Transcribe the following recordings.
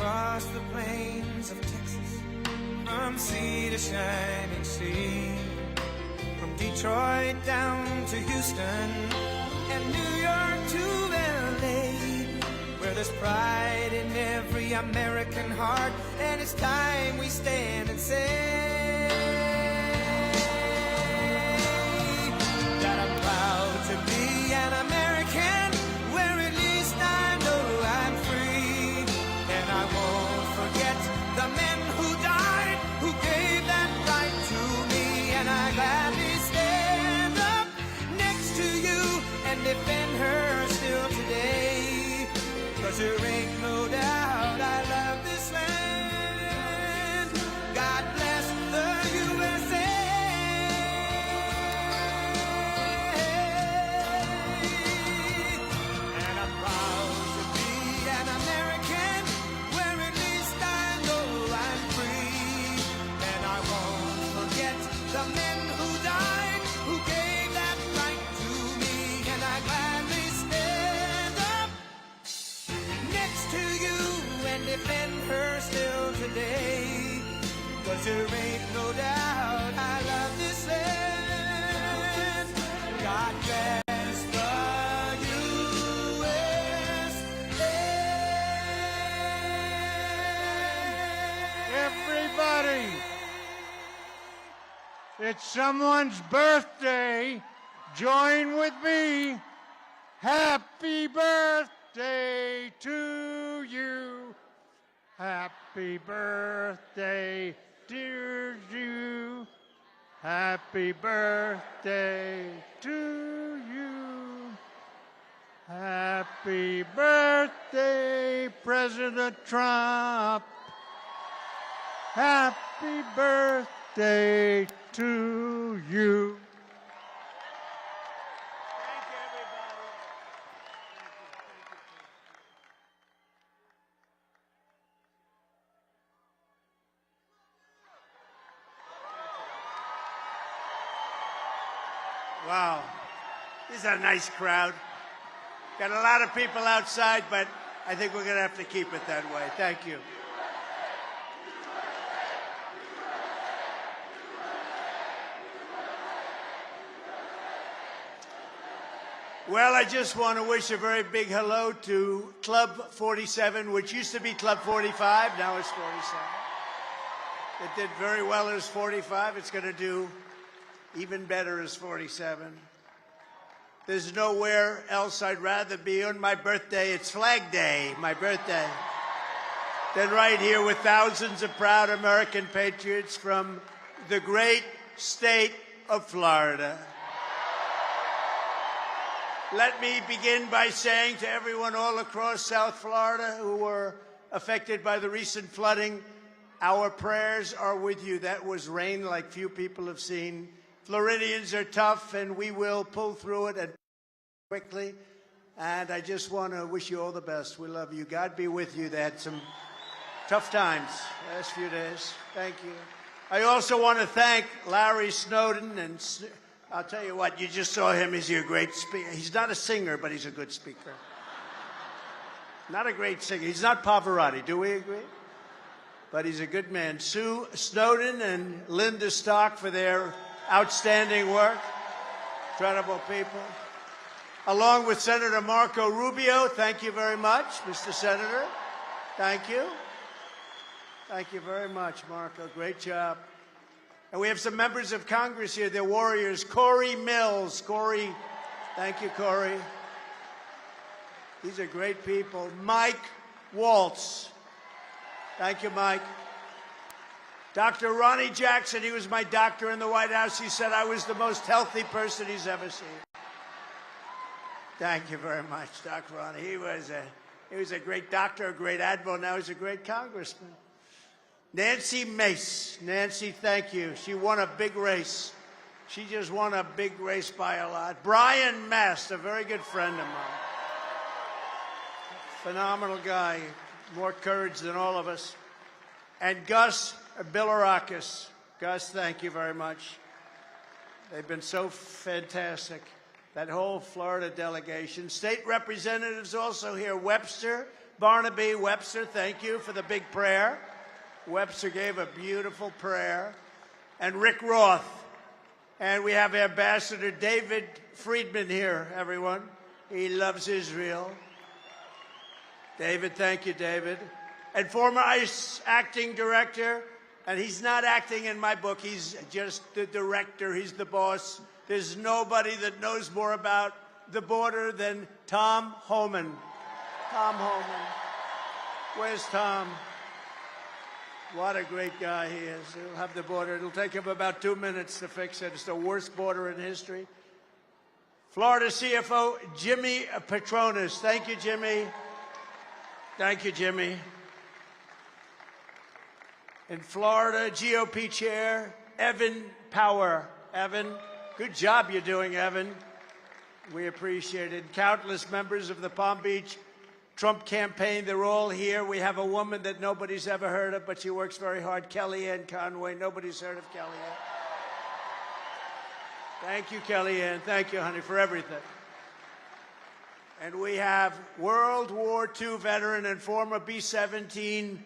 across the plains of Texas, from sea to shining sea, from Detroit down to Houston, and New York to LA, where there's pride in every American heart, and it's time we stand and say that I'm proud to be an American, where at least I know I'm free, and I won't forget the men who died, who gave that right to me, and I gladly stand up next to you and defend her still today, 'cause there ain't no doubt I love this land. God bless the USA. And I'm proud to be an American, where at least I know I'm free, and I won't forget the men who died, who gave that right to me, and I gladly stand up next to you and defend her still today, 'cause there ain't no doubt I love this land. God bless the USA. Everybody, it's someone's birthday. Join with me. Happy birthday to you. Happy birthday to you. Happy birthday to you. Happy birthday, President Trump. Happy birthday to you. Thank you, everybody. Wow, this is a nice crowd. Got a lot of people outside, but I think we're going to have to keep it that way. Thank you. Well, I just want to wish a very big hello to Club 47, which used to be Club 45, now it's 47. It did very well as 45. It's going to do even better as 47. There's nowhere else I'd rather be on my birthday. It's Flag Day, my birthday, than right here with thousands of proud American patriots from the great state of Florida. Let me begin by saying to everyone all across South Florida who were affected by the recent flooding, our prayers are with you. That was rain like few people have seen. Floridians are tough, and we will pull through it and quickly. And I just want to wish you all the best. We love you. God be with you. They had some tough times last few days. Thank you. I also want to thank Larry Snowden, and I'll tell you what, you just saw him. He's a great speaker. He's not a singer, but he's a good speaker. Not a great singer. He's not Pavarotti. Do we agree? But he's a good man. Sue Snowden and Linda Stock for their outstanding work. Incredible people. Along with Senator Marco Rubio, thank you very much, Mr. Senator. Thank you. Thank you very much, Marco. Great job. And we have some members of Congress here. They're warriors. Corey Mills. Corey, thank you, Corey. These are great people. Mike Waltz. Thank you, Mike. Dr. Ronnie Jackson, he was my doctor in the White House. He said I was the most healthy person he's ever seen. Thank you very much, Dr. Ronnie. He was a great doctor, a great admiral. Now he's a great congressman. Nancy Mace. Nancy, thank you. She won a big race. She just won a big race by a lot. Brian Mast, a very good friend of mine. Phenomenal guy. More courage than all of us. And Gus Bilirakis. Gus, thank you very much. They've been so fantastic. That whole Florida delegation. State representatives also here. Webster, Barnaby, Webster, thank you for the big prayer. Webster gave a beautiful prayer. And Rick Roth. And we have Ambassador David Friedman here, everyone. He loves Israel. David, thank you, David. And former ICE acting director, and he's not acting in my book, he's just the director, he's the boss. There's nobody that knows more about the border than Tom Homan. Tom Homan. Where's Tom? What a great guy he is. He'll have the border. It'll take him about 2 minutes to fix it. It's the worst border in history. Florida CFO Jimmy Petronas. Thank you, Jimmy. Thank you, Jimmy. In Florida, GOP Chair Evan Power. Evan, good job you're doing, Evan. We appreciate it. Countless members of the Palm Beach Trump campaign, they're all here. We have a woman that nobody's ever heard of, but she works very hard, Kellyanne Conway. Nobody's heard of Kellyanne. Thank you, Kellyanne. Thank you, honey, for everything. And we have World War II veteran and former B-17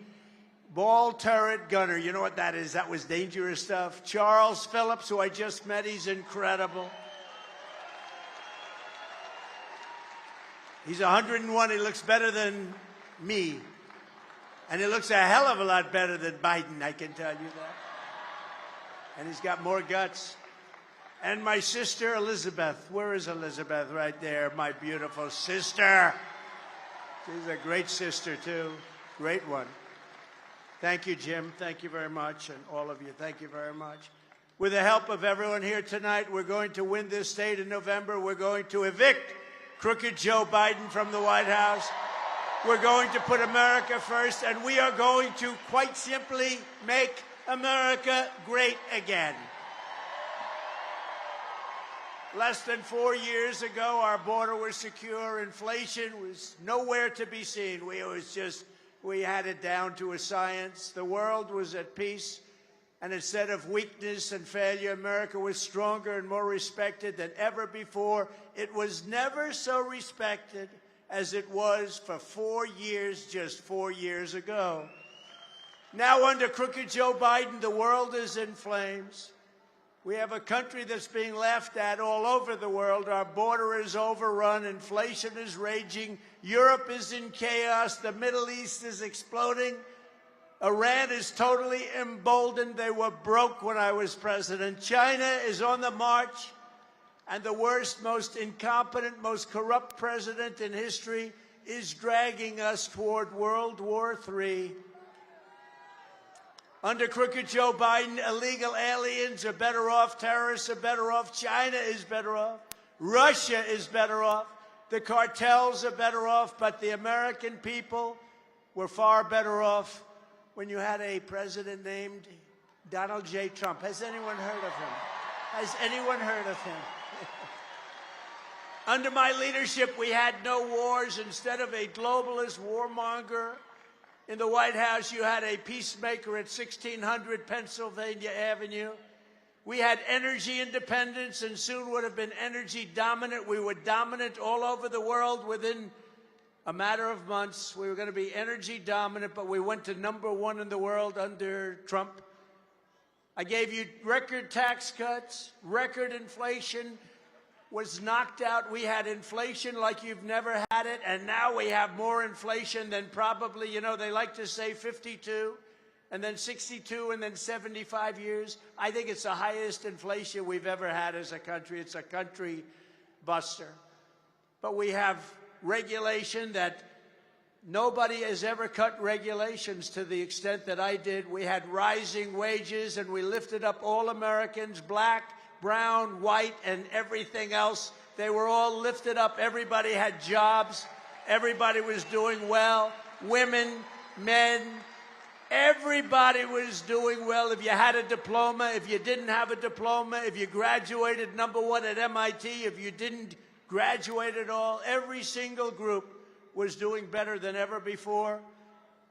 ball turret gunner. You know what that is? That was dangerous stuff. Charles Phillips, who I just met. He's incredible. He's 101. He looks better than me. And he looks a hell of a lot better than Biden, I can tell you that. And he's got more guts. And my sister, Elizabeth. Where is Elizabeth? Right there, my beautiful sister. She's a great sister, too. Great one. Thank you, Jim. Thank you very much. And all of you, thank you very much. With the help of everyone here tonight, we're going to win this state in November. We're going to evict crooked Joe Biden from the White House. We're going to put America first, and we are going to, quite simply, make America great again. Less than 4 years ago, our border was secure. Inflation was nowhere to be seen. We had it down to a science. The world was at peace. And instead of weakness and failure, America was stronger and more respected than ever before. It was never so respected as it was for 4 years, just 4 years ago. Now, under crooked Joe Biden, the world is in flames. We have a country that's being laughed at all over the world. Our border is overrun. Inflation is raging. Europe is in chaos. The Middle East is exploding. Iran is totally emboldened. They were broke when I was president. China is on the march. And the worst, most incompetent, most corrupt president in history is dragging us toward World War III. Under crooked Joe Biden, illegal aliens are better off. Terrorists are better off. China is better off. Russia is better off. The cartels are better off. But the American people were far better off when you had a president named Donald J. Trump. Has anyone heard of him? Has anyone heard of him? Under my leadership, we had no wars. Instead of a globalist warmonger in the White House, you had a peacemaker at 1600 Pennsylvania Avenue. We had energy independence and soon would have been energy dominant. We were dominant all over the world within a matter of months. We were going to be energy dominant, but we went to #1 in the world under Trump. I gave you record tax cuts, record inflation was knocked out. We had inflation like you've never had it, and now we have more inflation than probably, they like to say 52, and then 62, and then 75 years. I think it's the highest inflation we've ever had as a country. It's a country buster. But we have regulation that nobody has ever cut regulations to the extent that I did. We had rising wages, and we lifted up all Americans, black, brown, white, and everything else. They were all lifted up. Everybody had jobs. Everybody was doing well. Women, men, everybody was doing well. If you had a diploma, if you didn't have a diploma, if you graduated #1 at MIT, if you didn't graduate at all, every single group was doing better than ever before.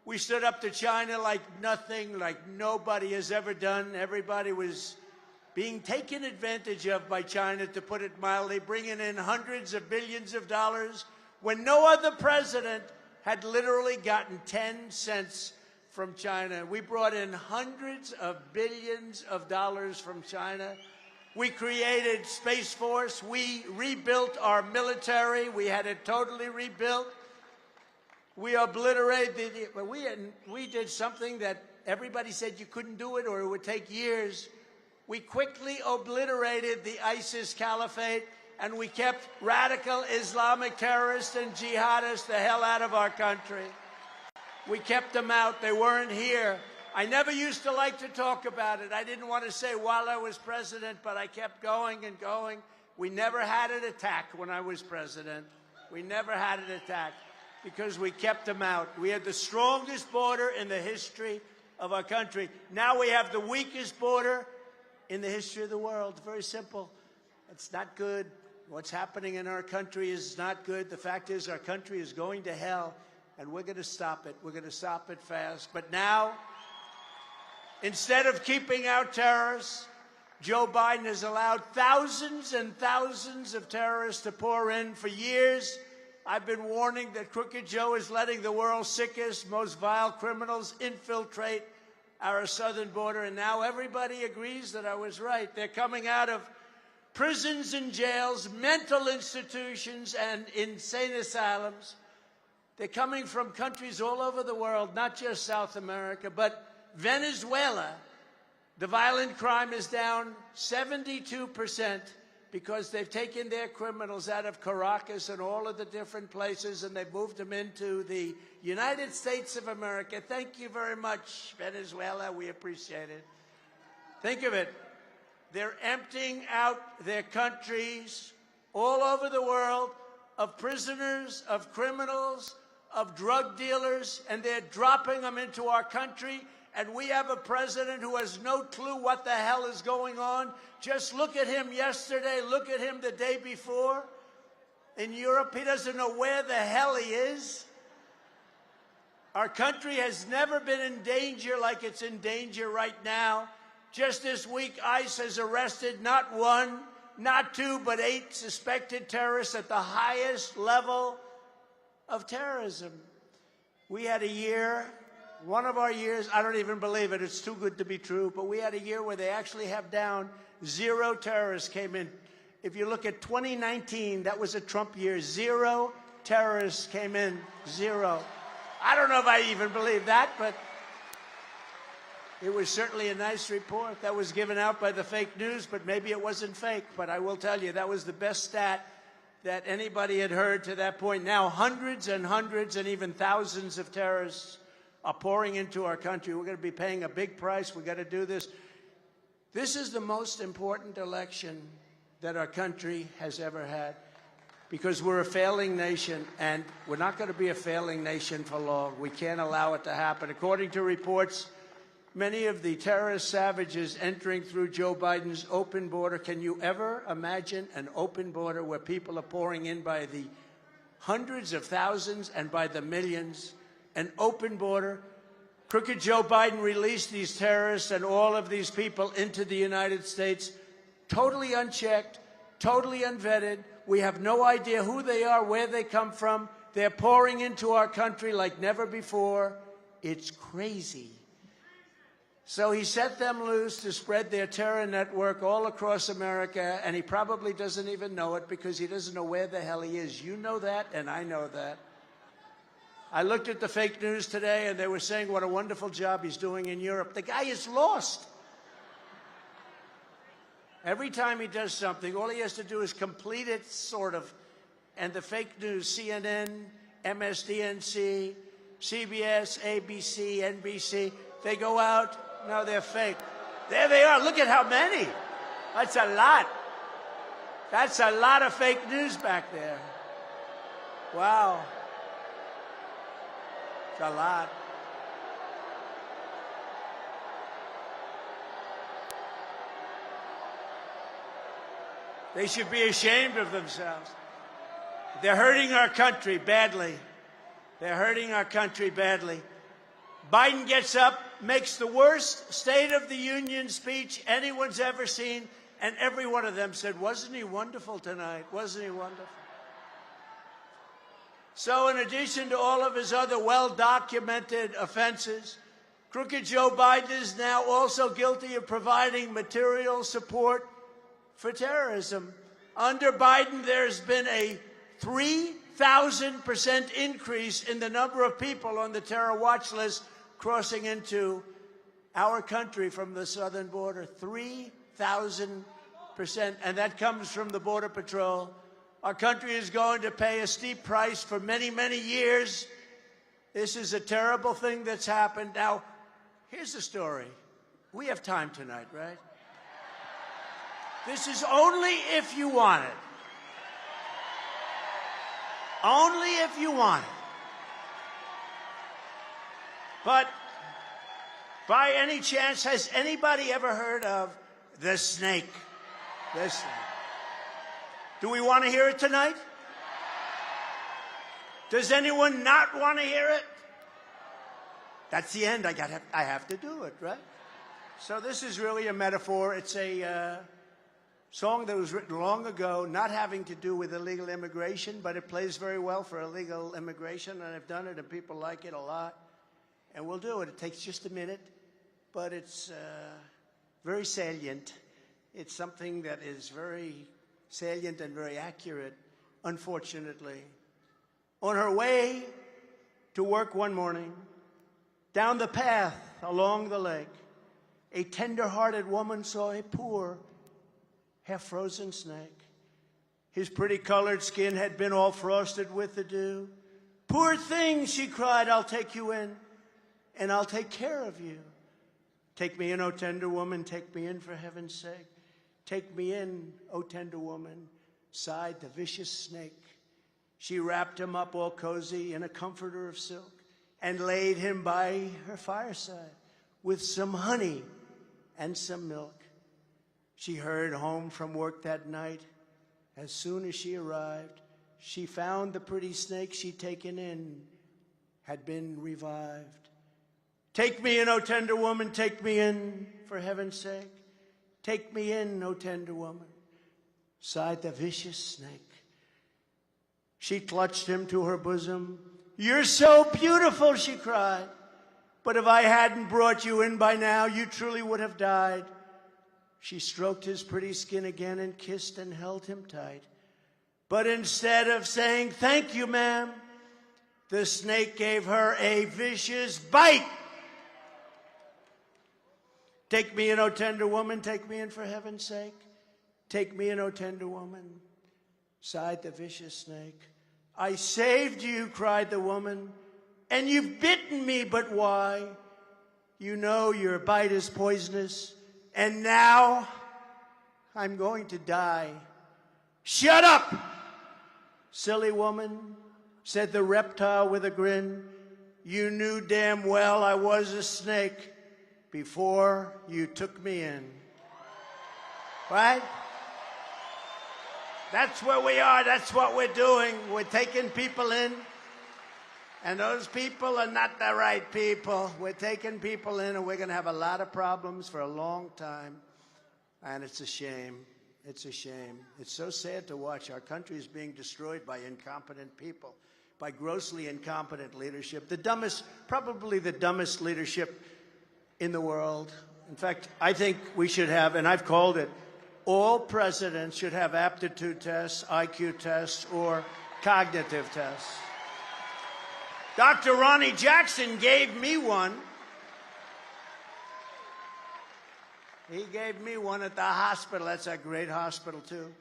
We stood up to China like nothing, like nobody has ever done. Everybody was being taken advantage of by China, to put it mildly, bringing in hundreds of billions of dollars when no other president had literally gotten 10 cents from China. We brought in hundreds of billions of dollars from China. We created Space Force. We rebuilt our military. We had it totally rebuilt. We obliterated, we did something that everybody said you couldn't do it or it would take years. We quickly obliterated the ISIS caliphate, and we kept radical Islamic terrorists and jihadists the hell out of our country. We kept them out. They weren't here. I never used to like to talk about it. I didn't want to say while I was president, but I kept going and going. We never had an attack when I was president. We never had an attack because we kept them out. We had the strongest border in the history of our country. Now we have the weakest border in the history of the world. Very simple. It's not good. What's happening in our country is not good. The fact is our country is going to hell, and we're going to stop it. We're going to stop it fast. But now, instead of keeping out terrorists, Joe Biden has allowed thousands and thousands of terrorists to pour in. For years, I've been warning that Crooked Joe is letting the world's sickest, most vile criminals infiltrate our southern border, and now everybody agrees that I was right. They're coming out of prisons and jails, mental institutions, and insane asylums. They're coming from countries all over the world, not just South America, but Venezuela. The violent crime is down 72% because they've taken their criminals out of Caracas and all of the different places, and they've moved them into the United States of America. Thank you very much, Venezuela. We appreciate it. Think of it. They're emptying out their countries all over the world of prisoners, of criminals, of drug dealers, and they're dropping them into our country. And we have a president who has no clue what the hell is going on. Just look at him yesterday. Look at him the day before. In Europe, he doesn't know where the hell he is. Our country has never been in danger like it's in danger right now. Just this week, ICE has arrested not one, not two, but 8 suspected terrorists at the highest level of terrorism. We had a year, one of our years, I don't even believe it, it's too good to be true, but we had a year where they actually have down 0 terrorists came in. If you look at 2019, that was a Trump year, 0 terrorists came in, 0. I don't know if I even believe that, but it was certainly a nice report that was given out by the fake news, but maybe it wasn't fake. But I will tell you, that was the best stat that anybody had heard to that point. Now hundreds and hundreds and even thousands of terrorists are pouring into our country. We're going to be paying a big price. We've got to do this. This is the most important election that our country has ever had because we're a failing nation, and we're not going to be a failing nation for long. We can't allow it to happen. According to reports, many of the terrorist savages entering through Joe Biden's open border. Can you ever imagine an open border where people are pouring in by the hundreds of thousands and by the millions? An open border. Crooked Joe Biden released these terrorists and all of these people into the United States, totally unchecked, totally unvetted. We have no idea who they are, where they come from. They're pouring into our country like never before. It's crazy. So he set them loose to spread their terror network all across America, and he probably doesn't even know it because he doesn't know where the hell he is. You know that, and I know that. I looked at the fake news today, and they were saying what a wonderful job he's doing in Europe. The guy is lost. Every time he does something, all he has to do is complete it, sort of. And the fake news, CNN, MSDNC, CBS, ABC, NBC, they go out. No, they're fake. There they are. Look at how many. That's a lot. That's a lot of fake news back there. Wow. It's a lot. They should be ashamed of themselves. They're hurting our country badly. They're hurting our country badly. Biden gets up, makes the worst State of the Union speech anyone's ever seen, and every one of them said, wasn't he wonderful tonight? Wasn't he wonderful? So in addition to all of his other well-documented offenses, crooked Joe Biden is now also guilty of providing material support for terrorism. Under Biden, there's been a 3,000% increase in the number of people on the terror watch list crossing into our country from the southern border. 3,000%, and that comes from the Border Patrol. Our country is going to pay a steep price for many, many years. This is a terrible thing that's happened. Now, here's the story. We have time tonight, right? This is only if you want it. Only if you want it. But by any chance, has anybody ever heard of the snake? The snake. Do we want to hear it tonight? Does anyone not want to hear it? That's the end. I have to do it, right? So this is really a metaphor. It's a song that was written long ago, not having to do with illegal immigration, but it plays very well for illegal immigration, and I've done it, and people like it a lot. And we'll do it. It takes just a minute, but it's very salient. It's something that is very salient and very accurate, unfortunately. On her way to work one morning, down the path along the lake, a tender-hearted woman saw a poor, half-frozen snake. His pretty colored skin had been all frosted with the dew. "Poor thing," she cried, "I'll take you in, and I'll take care of you. Take me in, O tender woman, take me in for heaven's sake. Take me in, O tender woman," sighed the vicious snake. She wrapped him up all cozy in a comforter of silk and laid him by her fireside with some honey and some milk. She hurried home from work that night. As soon as she arrived, she found the pretty snake she'd taken in had been revived. "Take me in, O tender woman, take me in, for heaven's sake. Take me in, O tender woman," sighed the vicious snake. She clutched him to her bosom. "You're so beautiful," she cried. "But if I hadn't brought you in by now, you truly would have died." She stroked his pretty skin again and kissed and held him tight. But instead of saying, "Thank you, ma'am," the snake gave her a vicious bite. "Take me in, O tender woman, take me in for heaven's sake. Take me in, O tender woman," sighed the vicious snake. "I saved you," cried the woman, "and you've bitten me, but why? You know your bite is poisonous, and now I'm going to die." "Shut up, silly woman," said the reptile with a grin. "You knew damn well I was a snake before you took me in." Right? That's where we are. That's what we're doing. We're taking people in, and those people are not the right people. We're taking people in, and we're going to have a lot of problems for a long time, and it's a shame. It's a shame. It's so sad to watch. Our country is being destroyed by incompetent people, by grossly incompetent leadership, probably the dumbest leadership in the world. In fact, I think we should have, and I've called it, all presidents should have aptitude tests, IQ tests, or cognitive tests. Dr. Ronnie Jackson gave me one. He gave me one at the hospital. That's a great hospital, too.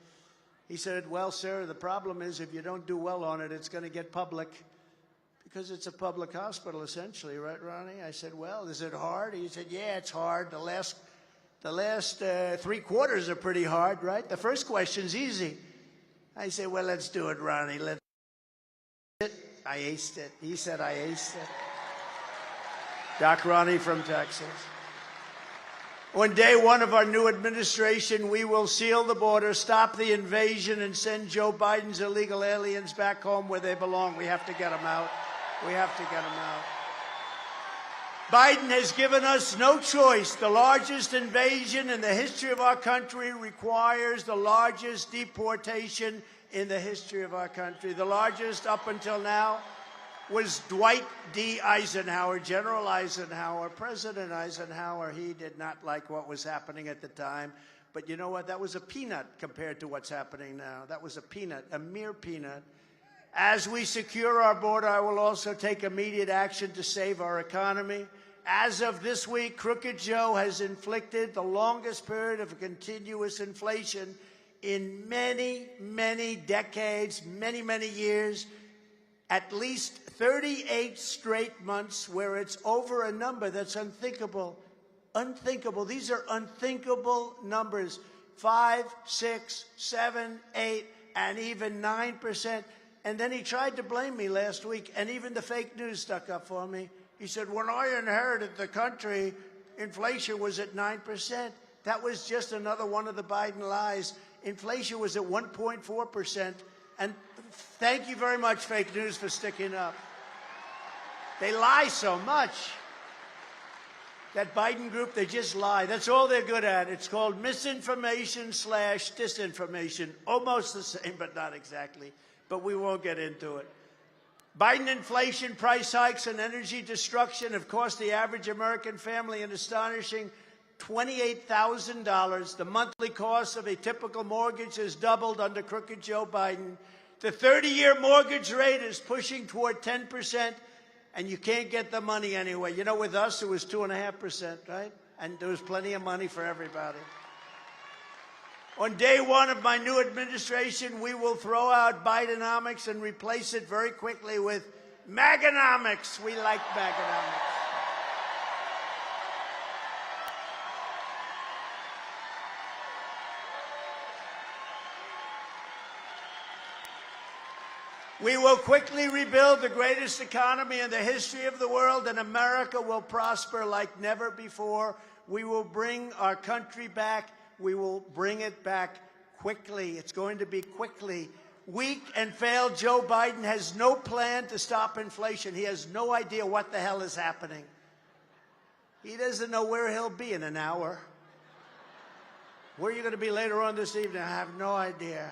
He said, "Well, sir, the problem is if you don't do well on it, it's going to get public." Because it's a public hospital, essentially, right, Ronnie? I said, "Well, is it hard?" He said, "Yeah, it's hard. The last 3 quarters are pretty hard, right? The first question's easy." I said, "Well, let's do it, Ronnie. Let's do it." I aced it. He said I aced it. Doc Ronnie from Texas. On day one of our new administration, we will seal the border, stop the invasion, and send Joe Biden's illegal aliens back home where they belong. We have to get them out. We have to get them out. Biden has given us no choice. The largest invasion in the history of our country requires the largest deportation in the history of our country. The largest up until now was Dwight D. Eisenhower, General Eisenhower, President Eisenhower. He did not like what was happening at the time. But you know what? That was a peanut compared to what's happening now. That was a peanut, a mere peanut. As we secure our border, I will also take immediate action to save our economy. As of this week, Crooked Joe has inflicted the longest period of continuous inflation in many, many decades, many, many years, at least 38 straight months where it's over a number that's unthinkable. Unthinkable. These are unthinkable numbers. 5, 6, 7, 8, and even 9%. And then he tried to blame me last week, and even the fake news stuck up for me. He said, when I inherited the country, inflation was at 9%. That was just another one of the Biden lies. Inflation was at 1.4%. And thank you very much, fake news, for sticking up. They lie so much. That Biden group, they just lie. That's all they're good at. It's called misinformation/disinformation. Almost the same, but not exactly. But we won't get into it. Biden inflation, price hikes, and energy destruction have cost the average American family an astonishing $28,000. The monthly cost of a typical mortgage has doubled under Crooked Joe Biden. The 30-year mortgage rate is pushing toward 10%, and you can't get the money anyway. You know, with us, it was 2.5%, right? And there was plenty of money for everybody. On day one of my new administration, we will throw out Bidenomics and replace it very quickly with Maganomics. We like Maganomics. We will quickly rebuild the greatest economy in the history of the world, and America will prosper like never before. We will bring our country back. We will bring it back quickly. It's going to be quickly. Weak and failed Joe Biden has no plan to stop inflation. He has no idea what the hell is happening. He doesn't know where he'll be in an hour. Where are you going to be later on this evening? I have no idea.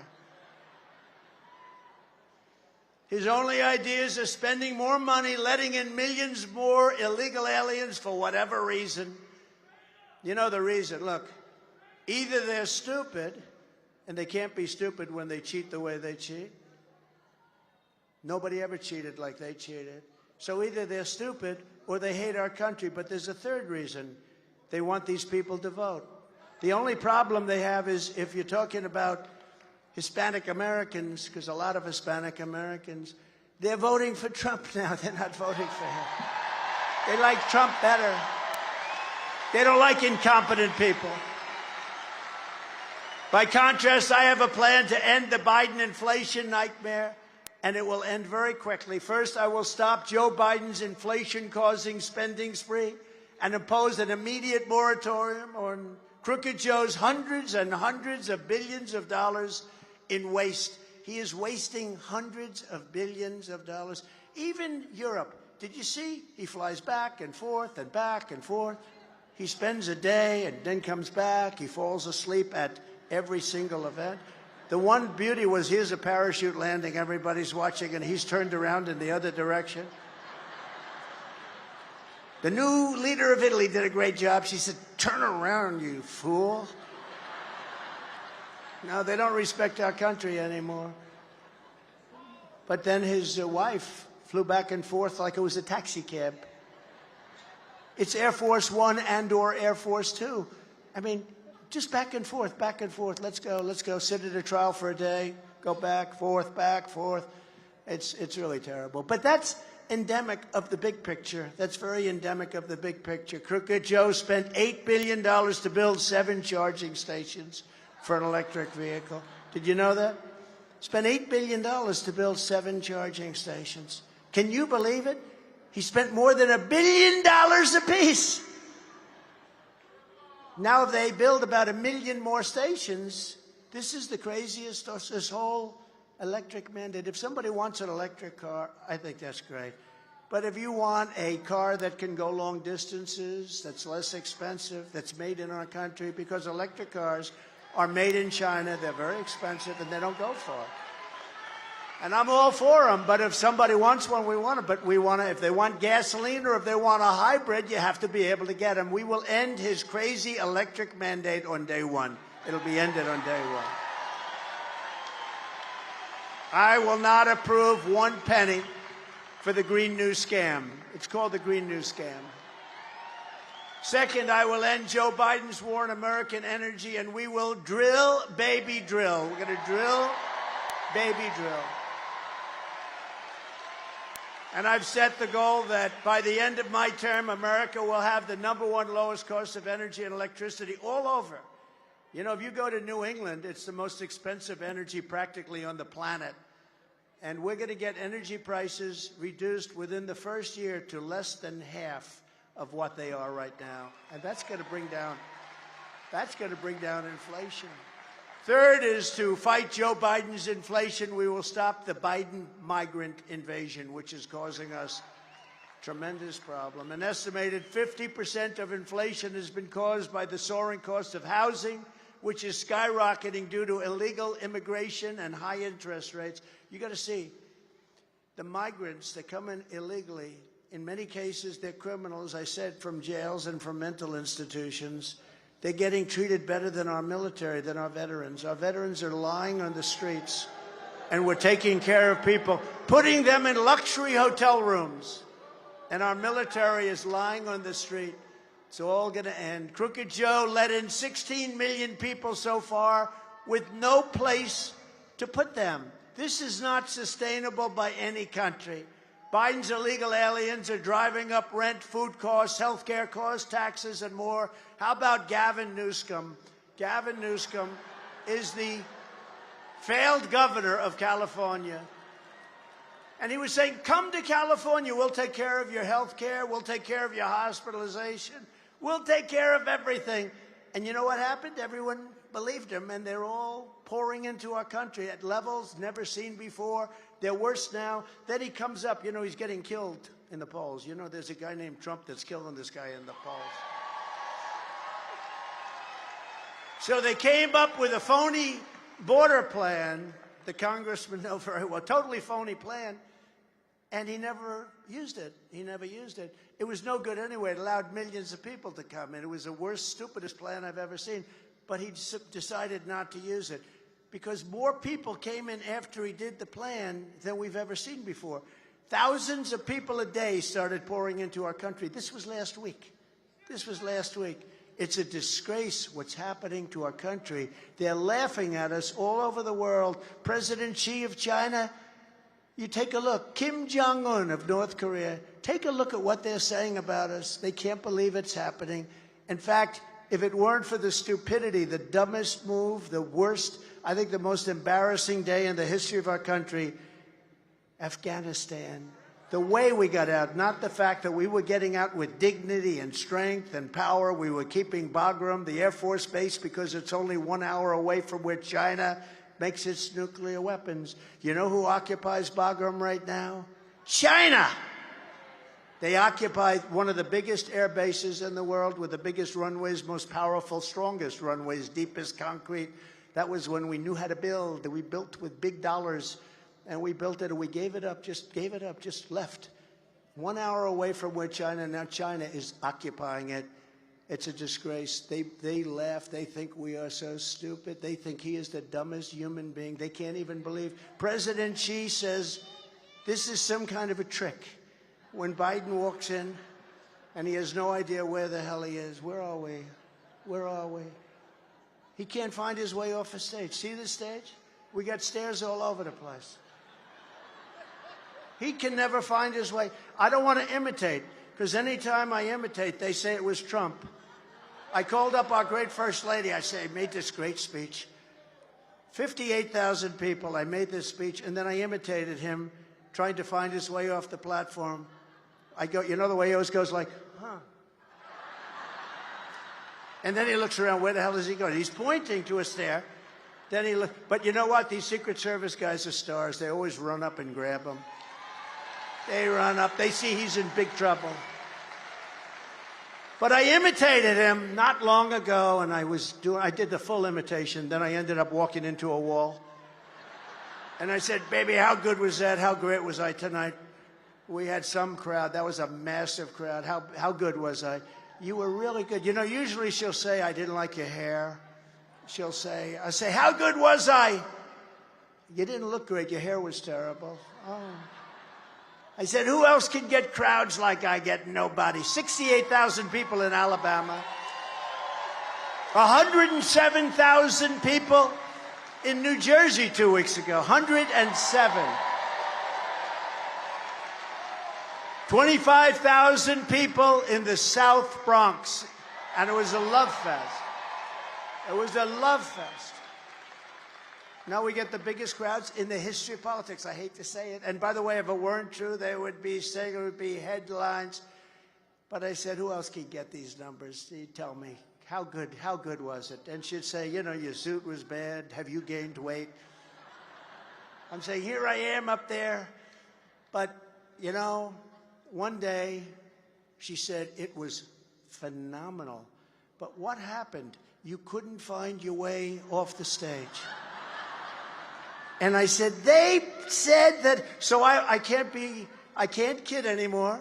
His only ideas are spending more money, letting in millions more illegal aliens for whatever reason. You know the reason. Look. Either they're stupid, and they can't be stupid when they cheat the way they cheat. Nobody ever cheated like they cheated. So either they're stupid or they hate our country. But there's a third reason. They want these people to vote. The only problem they have is if you're talking about Hispanic Americans, because a lot of Hispanic Americans, they're voting for Trump now. They're not voting for him. They like Trump better. They don't like incompetent people. By contrast, I have a plan to end the Biden inflation nightmare, and it will end very quickly. First, I will stop Joe Biden's inflation-causing spending spree and impose an immediate moratorium on Crooked Joe's hundreds and hundreds of billions of dollars in waste. He is wasting hundreds of billions of dollars. Even Europe. Did you see? He flies back and forth and back and forth. He spends a day and then comes back. He falls asleep at every single event. The one beauty was here's a parachute landing. Everybody's watching, and he's turned around in the other direction. The new leader of Italy did a great job. She said, "Turn around, you fool." No, they don't respect our country anymore. But then his wife flew back and forth like it was a taxi cab. It's Air Force One and or Air Force Two. I mean, just back and forth, back and forth. Let's go, sit at a trial for a day, go back, forth. It's really terrible. But that's endemic of the big picture. That's very endemic of the big picture. Crooked Joe spent $8 billion to build 7 charging stations for an electric vehicle. Did you know that? Spent $8 billion to build 7 charging stations. Can you believe it? He spent more than $1 billion apiece. Now they build about 1 million more stations. This is the craziest, this whole electric mandate. If somebody wants an electric car, I think that's great. But if you want a car that can go long distances, that's less expensive, that's made in our country, because electric cars are made in China, they're very expensive, and they don't go far. And I'm all for them, but if somebody wants one, we want it. But we want to, if they want gasoline or if they want a hybrid, you have to be able to get them. We will end his crazy electric mandate on day one. It'll be ended on day one. I will not approve 1 penny for the Green New Scam. It's called the Green New Scam. Second, I will end Joe Biden's war on American energy, and we will drill, baby, drill. We're going to drill, baby, drill. And I've set the goal that by the end of my term, America will have the #1 lowest cost of energy and electricity all over. You know, if you go to New England, it's the most expensive energy practically on the planet. And we're going to get energy prices reduced within the first year to less than half of what they are right now. And that's going to bring down inflation. Third is to fight Joe Biden's inflation. We will stop the Biden migrant invasion, which is causing us tremendous problem. An estimated 50% of inflation has been caused by the soaring cost of housing, which is skyrocketing due to illegal immigration and high interest rates. You got to see, the migrants that come in illegally, in many cases, they're criminals, I said, from jails and from mental institutions. They're getting treated better than our military, than our veterans. Our veterans are lying on the streets, and we're taking care of people, putting them in luxury hotel rooms. And our military is lying on the street. It's all going to end. Crooked Joe let in 16 million people so far with no place to put them. This is not sustainable by any country. Biden's illegal aliens are driving up rent, food costs, health care costs, taxes, and more. How about Gavin Newsom? Gavin Newsom is the failed governor of California. And he was saying, come to California. We'll take care of your health care. We'll take care of your hospitalization. We'll take care of everything. And you know what happened? Everyone believed him, and they're all pouring into our country at levels never seen before. They're worse now. Then he comes up. You know, he's getting killed in the polls. You know, there's a guy named Trump that's killing this guy in the polls. So they came up with a phony border plan. The congressman know very well. Totally phony plan. And he never used it. He never used it. It was no good anyway. It allowed millions of people to come in. It was the worst, stupidest plan I've ever seen. But he decided not to use it because more people came in after he did the plan than we've ever seen before. Thousands of people a day started pouring into our country. This was last week. This was last week. It's a disgrace what's happening to our country. They're laughing at us all over the world. President Xi of China, you take a look. Kim Jong-un of North Korea, take a look at what they're saying about us. They can't believe it's happening. In fact, if it weren't for the stupidity, the dumbest move, the worst, I think the most embarrassing day in the history of our country, Afghanistan. The way we got out, not the fact that we were getting out with dignity and strength and power. We were keeping Bagram, the Air Force base, because it's only 1 hour away from where China makes its nuclear weapons. You know who occupies Bagram right now? China! They occupy one of the biggest air bases in the world with the biggest runways, most powerful, strongest runways, deepest concrete. That was when we knew how to build. We built with big dollars, and we built it, and we gave it up, just left. 1 hour away from where China, now China is occupying it. It's a disgrace. They laugh. They think we are so stupid. They think he is the dumbest human being. They can't even believe. President Xi says this is some kind of a trick. When Biden walks in and he has no idea where the hell he is, where are we? Where are we? He can't find his way off the stage. See the stage? We got stairs all over the place. He can never find his way. I don't want to imitate, because anytime I imitate, they say it was Trump. I called up our great First Lady. I say, I made this great speech. 58,000 people. I made this speech, and then I imitated him trying to find his way off the platform. I go, you know the way he always goes like, huh. And then he looks around, where the hell is he going? He's pointing to a stair. Then he but you know what? These Secret Service guys are stars. They always run up and grab him. They run up. They see he's in big trouble. But I imitated him not long ago, and I did the full imitation. Then I ended up walking into a wall. And I said, baby, how good was that? How great was I tonight? We had some crowd. That was a massive crowd. How good was I? You were really good. You know, usually she'll say, I didn't like your hair. I say, how good was I? You didn't look great. Your hair was terrible. Oh. I said, who else can get crowds like I get? Nobody. 68,000 people in Alabama. 107,000 people in New Jersey 2 weeks ago. 107. 25,000 people in the South Bronx. And it was a love fest. It was a love fest. Now we get the biggest crowds in the history of politics. I hate to say it. And by the way, if it weren't true, they would be saying, it would be headlines. But I said, who else can get these numbers? You tell me. How good was it? And she'd say, you know, your suit was bad. Have you gained weight? I'm saying, here I am up there. But, you know, one day she said it was phenomenal. But what happened? You couldn't find your way off the stage. And I said, they said that, so I can't kid anymore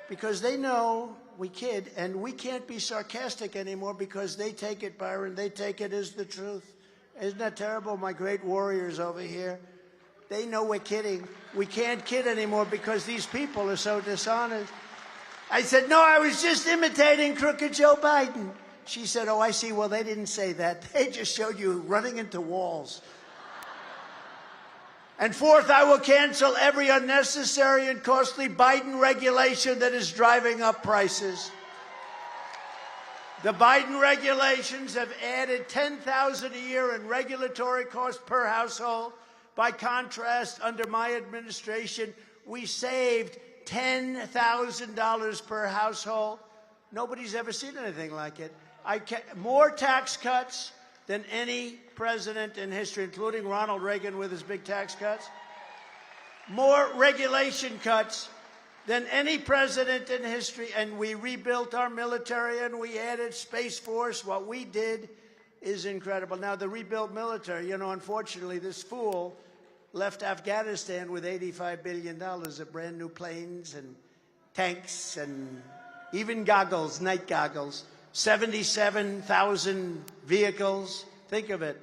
because they know we kid, and we can't be sarcastic anymore because they take it, Byron, they take it as the truth. Isn't that terrible? My great warriors over here, they know we're kidding. We can't kid anymore because these people are so dishonest. I said, no, I was just imitating crooked Joe Biden. She said, oh, I see. Well, they didn't say that. They just showed you running into walls. And fourth, I will cancel every unnecessary and costly Biden regulation that is driving up prices. The Biden regulations have added $10,000 a year in regulatory costs per household. By contrast, under my administration, we saved $10,000 per household. Nobody's ever seen anything like it. More tax cuts than any president in history, including Ronald Reagan with his big tax cuts. More regulation cuts than any president in history. And we rebuilt our military and we added Space Force. What we did is incredible. Now, the rebuilt military, you know, unfortunately, this fool left Afghanistan with $85 billion of brand new planes and tanks and even goggles, night goggles. 77,000 vehicles. Think of it.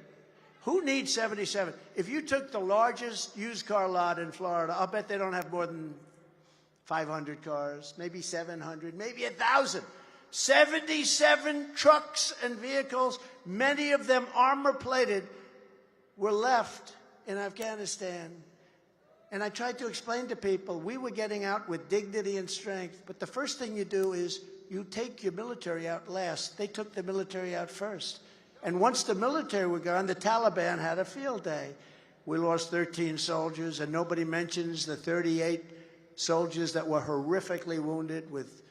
Who needs 77? If you took the largest used car lot in Florida, I'll bet they don't have more than 500 cars, maybe 700, maybe 1,000. 77 trucks and vehicles, many of them armor-plated, were left in Afghanistan. And I tried to explain to people, we were getting out with dignity and strength, but the first thing you do is you take your military out last. They took the military out first. And once the military were gone, the Taliban had a field day. We lost 13 soldiers, and nobody mentions the 38 soldiers that were horrifically wounded with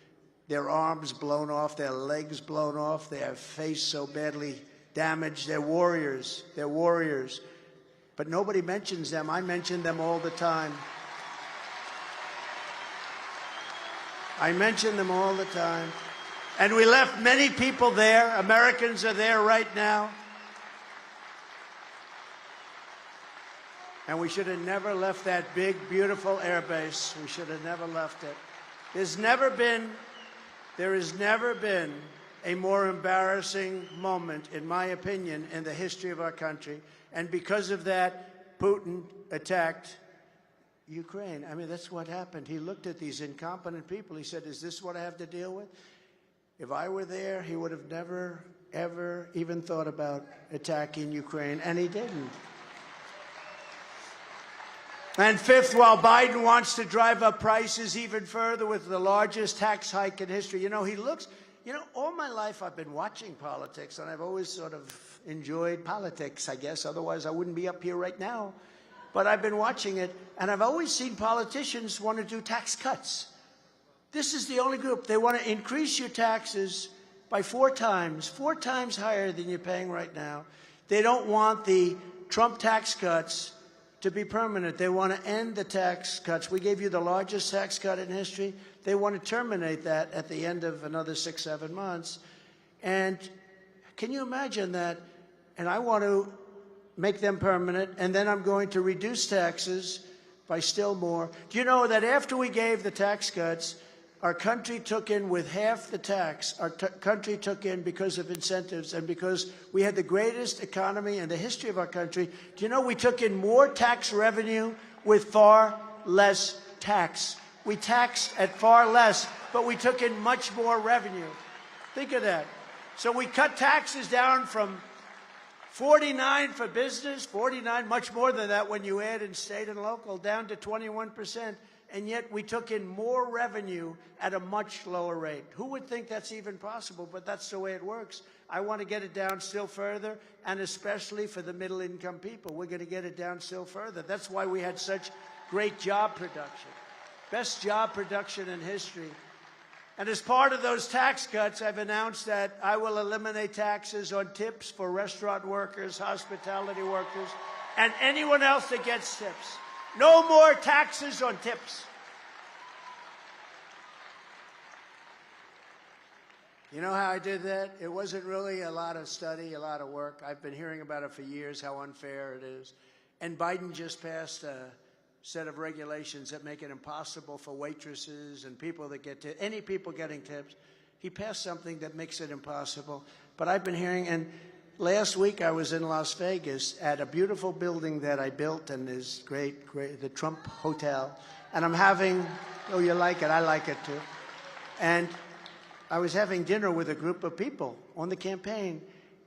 their arms blown off, their legs blown off, their face so badly damaged. They're warriors. They're warriors. But nobody mentions them. I mention them all the time. I mention them all the time. And we left many people there. Americans are there right now. And we should have never left that big, beautiful air base. We should have never left it. There has never been a more embarrassing moment, in my opinion, in the history of our country. And because of that, Putin attacked Ukraine. I mean, that's what happened. He looked at these incompetent people. He said, is this what I have to deal with? If I were there, he would have never, ever even thought about attacking Ukraine, and he didn't. And fifth, while Biden wants to drive up prices even further with the largest tax hike in history, you know, all my life I've been watching politics, and I've always sort of enjoyed politics, I guess. Otherwise, I wouldn't be up here right now. But I've been watching it, and I've always seen politicians want to do tax cuts. This is the only group. They want to increase your taxes by 4 times higher than you're paying right now. They don't want the Trump tax cuts to be permanent. They want to end the tax cuts. We gave you the largest tax cut in history. They want to terminate that at the end of another 6-7 months. And can you imagine that? And I want to make them permanent, and then I'm going to reduce taxes by still more. Do you know that after we gave the tax cuts, our country took in with half the tax. Our country took in because of incentives and because we had the greatest economy in the history of our country. Do you know we took in more tax revenue with far less tax? We taxed at far less, but we took in much more revenue. Think of that. So we cut taxes down from 49 for business, 49, much more than that when you add in state and local, down to 21%. And yet we took in more revenue at a much lower rate. Who would think that's even possible? But that's the way it works. I want to get it down still further, and especially for the middle-income people. We're going to get it down still further. That's why we had such great job production. Best job production in history. And as part of those tax cuts, I've announced that I will eliminate taxes on tips for restaurant workers, hospitality workers, and anyone else that gets tips. No more taxes on tips. You know how I did that? It wasn't really a lot of study, a lot of work. I've been hearing about it for years, how unfair it is. And Biden just passed a set of regulations that make it impossible for waitresses and people that get tips, any people getting tips. He passed something that makes it impossible. But I've been hearing, and last week I was in Las Vegas at a beautiful building that I built and is great, the Trump Hotel. And I'm having, oh, you like it, I like it too. And I was having dinner with a group of people on the campaign.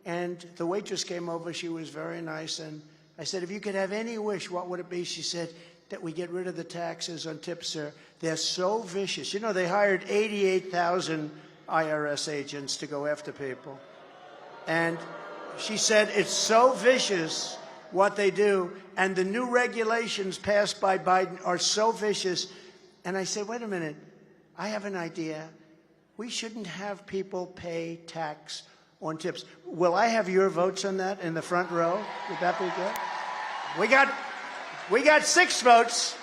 And the waitress came over, she was very nice. And I said, if you could have any wish, what would it be? She said, that we get rid of the taxes on tips, sir. They're so vicious. You know, they hired 88,000 IRS agents to go after people. And she said, it's so vicious what they do, and the new regulations passed by Biden are so vicious. And I said, wait a minute, I have an idea. We shouldn't have people pay tax on tips. Will I have your votes on that in the front row? Would that be good? We got 6 votes.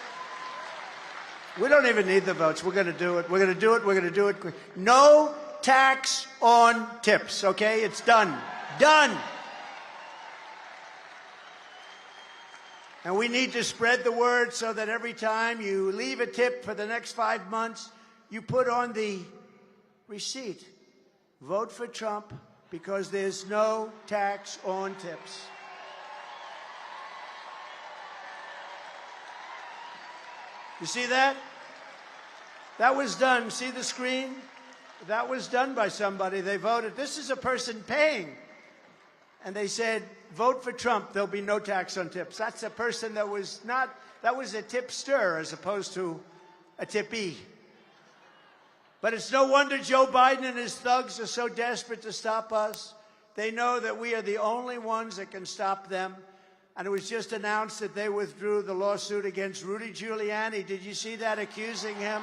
We don't even need the votes. We're going to do it. We're going to do it. We're going to do it. No tax on tips, okay? It's done. Done. And we need to spread the word so that every time you leave a tip for the next 5 months, you put on the receipt, vote for Trump because there's no tax on tips. You see that? That was done. See the screen? That was done by somebody. They voted. This is a person paying. And they said, vote for Trump. There'll be no tax on tips. That's a person that was not, that was a tipster as opposed to a tippee. But it's no wonder Joe Biden and his thugs are so desperate to stop us. They know that we are the only ones that can stop them. And it was just announced that they withdrew the lawsuit against Rudy Giuliani. Did you see that, accusing him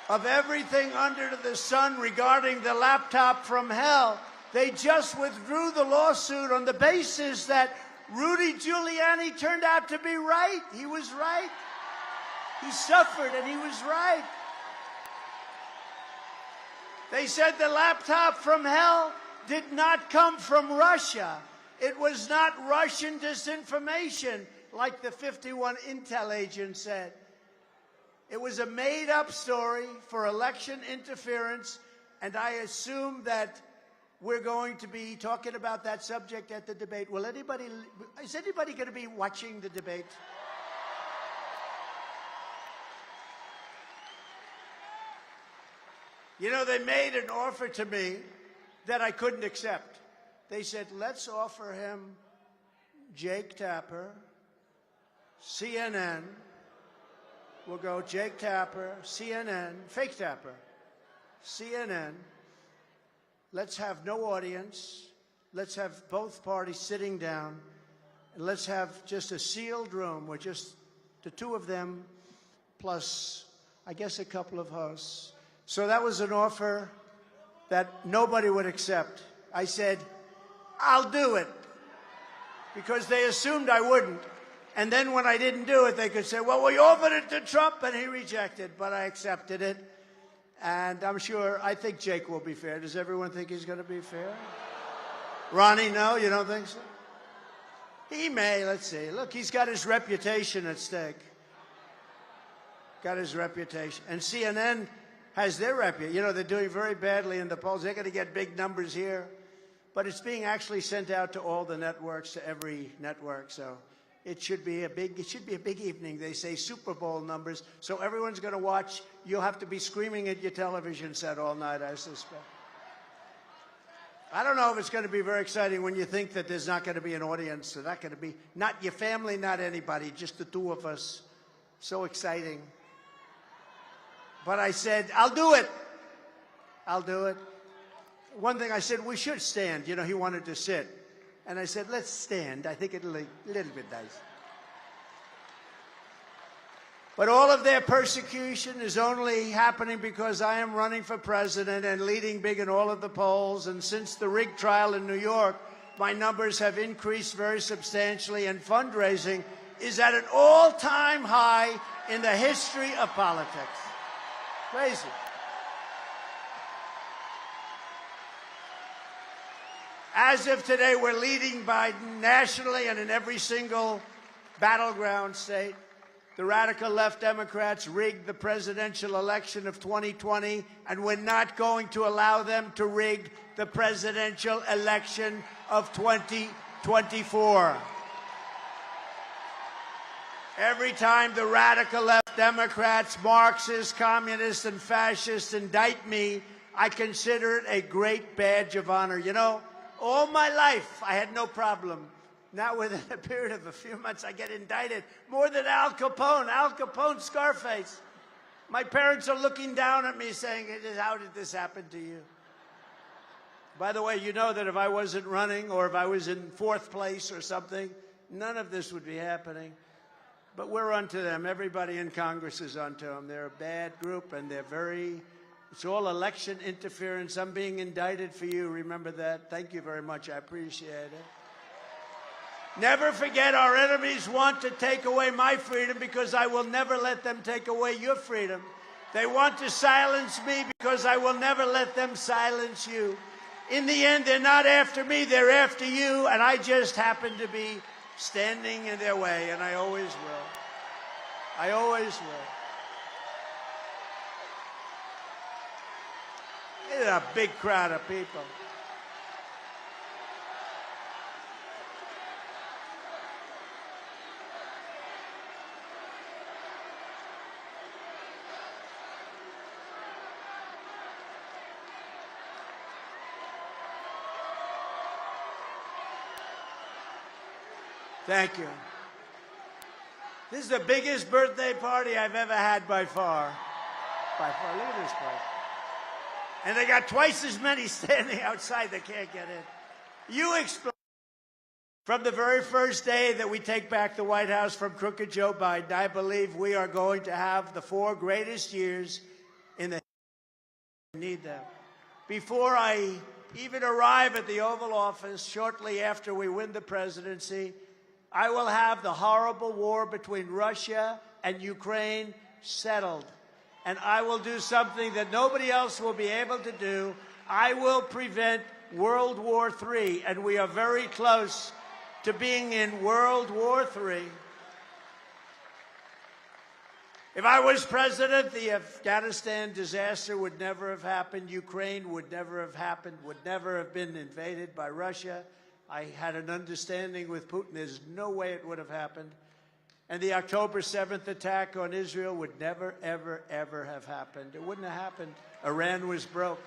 of everything under the sun regarding the laptop from hell? They just withdrew the lawsuit on the basis that Rudy Giuliani turned out to be right. He was right. He suffered, and he was right. They said the laptop from hell did not come from Russia. It was not Russian disinformation, like the 51 intel agents said. It was a made-up story for election interference, and I assume that we're going to be talking about that subject at the debate. Is anybody going to be watching the debate? You know, they made an offer to me that I couldn't accept. They said, let's offer him Jake Tapper, CNN. We'll go Jake Tapper, CNN, fake Tapper, CNN. Let's have no audience. Let's have both parties sitting down. And let's have just a sealed room with just the two of them plus, I guess, a couple of hosts. So that was an offer that nobody would accept. I said, I'll do it, because they assumed I wouldn't. And then when I didn't do it, they could say, well, we offered it to Trump, and he rejected. But I accepted it. And I'm sure, I think Jake will be fair. Does everyone think he's going to be fair? Ronnie, no? You don't think so? He may. Let's see. Look, he's got his reputation at stake. Got his reputation. And CNN has their reputation. You know, they're doing very badly in the polls. They're going to get big numbers here. But it's being actually sent out to all the networks, to every network. So it should be a big evening. They say Super Bowl numbers. So everyone's going to watch. You'll have to be screaming at your television set all night, I suspect. I don't know if it's going to be very exciting when you think that there's not going to be an audience. There's not going to be, not your family, not anybody, just the two of us. So exciting. But I said, I'll do it. I'll do it. One thing I said, we should stand. You know, he wanted to sit. And I said, let's stand. I think it'll be a little bit nice. But all of their persecution is only happening because I am running for president and leading big in all of the polls. And since the rig trial in New York, my numbers have increased very substantially, and fundraising is at an all-time high in the history of politics. Crazy. As of today, we're leading Biden nationally and in every single battleground state. The radical left Democrats rigged the presidential election of 2020, and we're not going to allow them to rig the presidential election of 2024. Every time the radical left Democrats, Marxists, communists, and fascists indict me, I consider it a great badge of honor. You know, all my life I had no problem. Now, within a period of a few months, I get indicted more than Al Capone. Al Capone, Scarface. My parents are looking down at me saying, how did this happen to you? By the way, you know that if I wasn't running or if I was in fourth place or something, none of this would be happening. But we're onto them. Everybody in Congress is onto them. They're a bad group, and it's all election interference. I'm being indicted for you. Remember that. Thank you very much. I appreciate it. Never forget, our enemies want to take away my freedom because I will never let them take away your freedom. They want to silence me because I will never let them silence you. In the end, they're not after me, they're after you, and I just happen to be standing in their way, and I always will. I always will. It's a big crowd of people. Thank you. This is the biggest birthday party I've ever had by far. By far. Look at this place. And they got twice as many standing outside that can't get in. You explain. From the very first day that we take back the White House from crooked Joe Biden, I believe we are going to have the 4 greatest years in the history. We need them. Before I even arrive at the Oval Office, shortly after we win the presidency, I will have the horrible war between Russia and Ukraine settled. And I will do something that nobody else will be able to do. I will prevent World War III, and we are very close to being in World War III. If I was president, the Afghanistan disaster would never have happened. Ukraine would never have happened, would never have been invaded by Russia. I had an understanding with Putin. There's no way it would have happened. And the October 7th attack on Israel would never, ever, ever have happened. It wouldn't have happened. Iran was broke.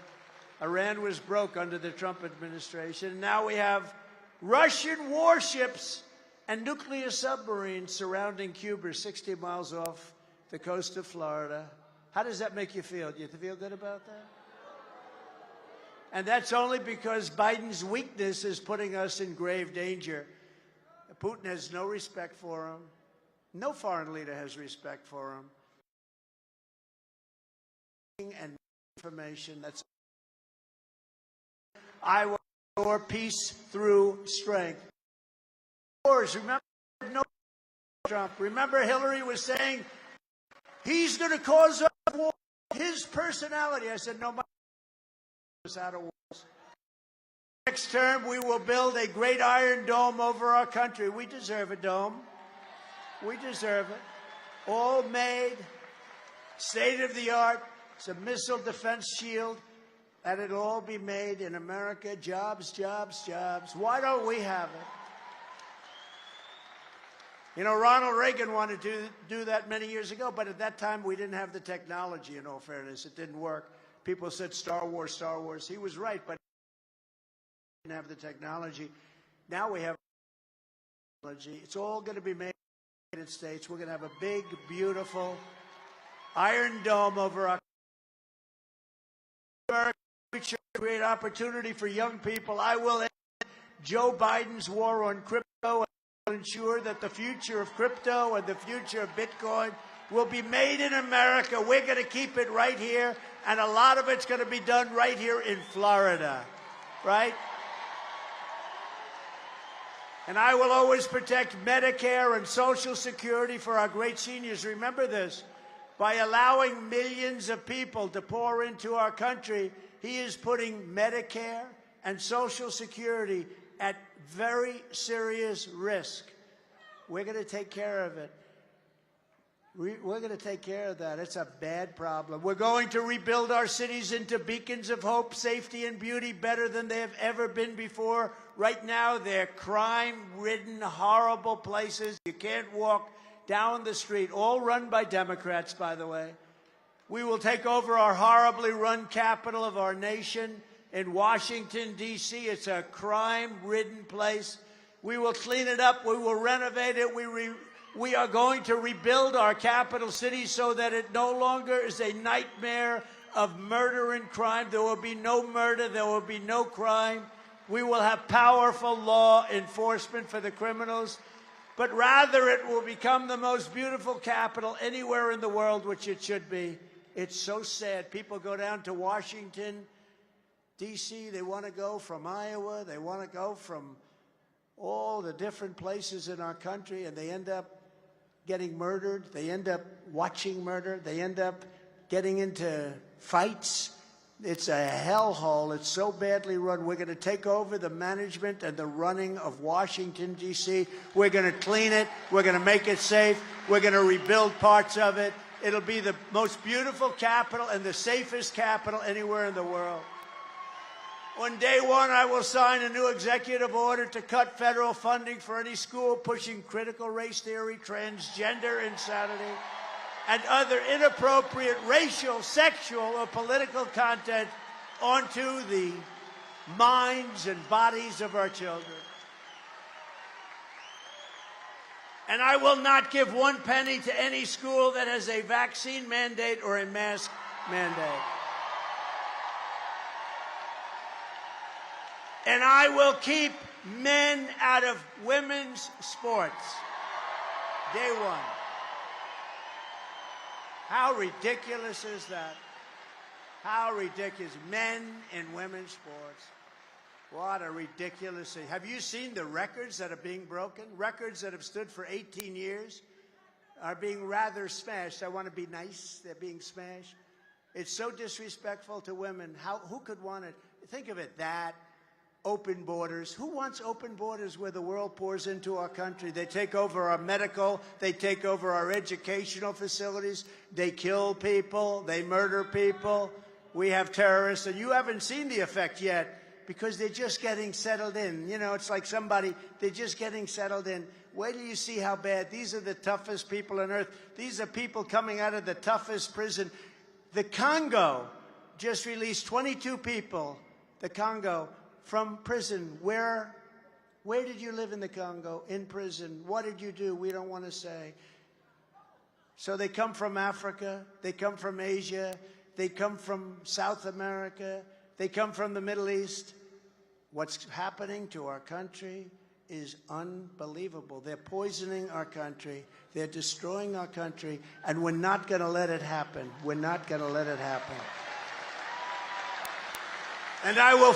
Iran was broke under the Trump administration. Now we have Russian warships and nuclear submarines surrounding Cuba, 60 miles off the coast of Florida. How does that make you feel? Do you feel good about that? And that's only because Biden's weakness is putting us in grave danger. Putin has no respect for him. No foreign leader has respect for him. And information that's I will restore peace through strength. Wars, remember, no Trump. Remember Hillary was saying he's going to cause a war. His personality. I said, no, out of wars. Next term, we will build a great iron dome over our country. We deserve a dome. We deserve it. All made, state-of-the-art. It's a missile defense shield, and it'll all be made in America. Jobs, jobs, jobs. Why don't we have it? You know, Ronald Reagan wanted to do that many years ago, but at that time we didn't have the technology, in all fairness. It didn't work. People said Star Wars, Star Wars. He was right, but we didn't have the technology. Now we have technology. It's all going to be made in the United States. We're going to have a big, beautiful iron dome over our future, create opportunity for young people. I will end Joe Biden's war on crypto and ensure that the future of crypto and the future of Bitcoin will be made in America. We're going to keep it right here, and a lot of it's going to be done right here in Florida, right? And I will always protect Medicare and Social Security for our great seniors. Remember this. By allowing millions of people to pour into our country, he is putting Medicare and Social Security at very serious risk. We're going to take care of it. We're going to take care of that. It's a bad problem. We're going to rebuild our cities into beacons of hope, safety, and beauty better than they have ever been before. Right now, they're crime-ridden, horrible places. You can't walk down the street, all run by Democrats, by the way. We will take over our horribly run capital of our nation in Washington, D.C. It's a crime-ridden place. We will clean it up. We will renovate it. We are going to rebuild our capital city so that it no longer is a nightmare of murder and crime. There will be no murder. There will be no crime. We will have powerful law enforcement for the criminals. But rather, it will become the most beautiful capital anywhere in the world, which it should be. It's so sad. People go down to Washington, D.C. They want to go from Iowa. They want to go from all the different places in our country, and they end up getting murdered. They end up watching murder. They end up getting into fights. It's a hellhole. It's so badly run. We're going to take over the management and the running of Washington, D.C. We're going to clean it. We're going to make it safe. We're going to rebuild parts of it. It'll be the most beautiful capital and the safest capital anywhere in the world. On day one, I will sign a new executive order to cut federal funding for any school pushing critical race theory, transgender insanity, and other inappropriate racial, sexual, or political content onto the minds and bodies of our children. And I will not give one penny to any school that has a vaccine mandate or a mask mandate. And I will keep men out of women's sports. Day one. How ridiculous is that? How ridiculous. Men in women's sports. What a ridiculous thing. Have you seen the records that are being broken? Records that have stood for 18 years are being rather smashed. I want to be nice. They're being smashed. It's so disrespectful to women. Who could want it? Think of it, that. Open borders. Who wants open borders where the world pours into our country? They take over our medical. They take over our educational facilities. They kill people. They murder people. We have terrorists. And you haven't seen the effect yet because they're just getting settled in. You know, it's like they're just getting settled in. Wait till you see how bad. These are the toughest people on earth. These are people coming out of the toughest prison. The Congo just released 22 people. The Congo. From prison. Where did you live in the Congo? In prison. What did you do? We don't want to say. So they come from Africa. They come from Asia. They come from South America. They come from the Middle East. What's happening to our country is unbelievable. They're poisoning our country. They're destroying our country. And we're not going to let it happen. We're not going to let it happen. And I will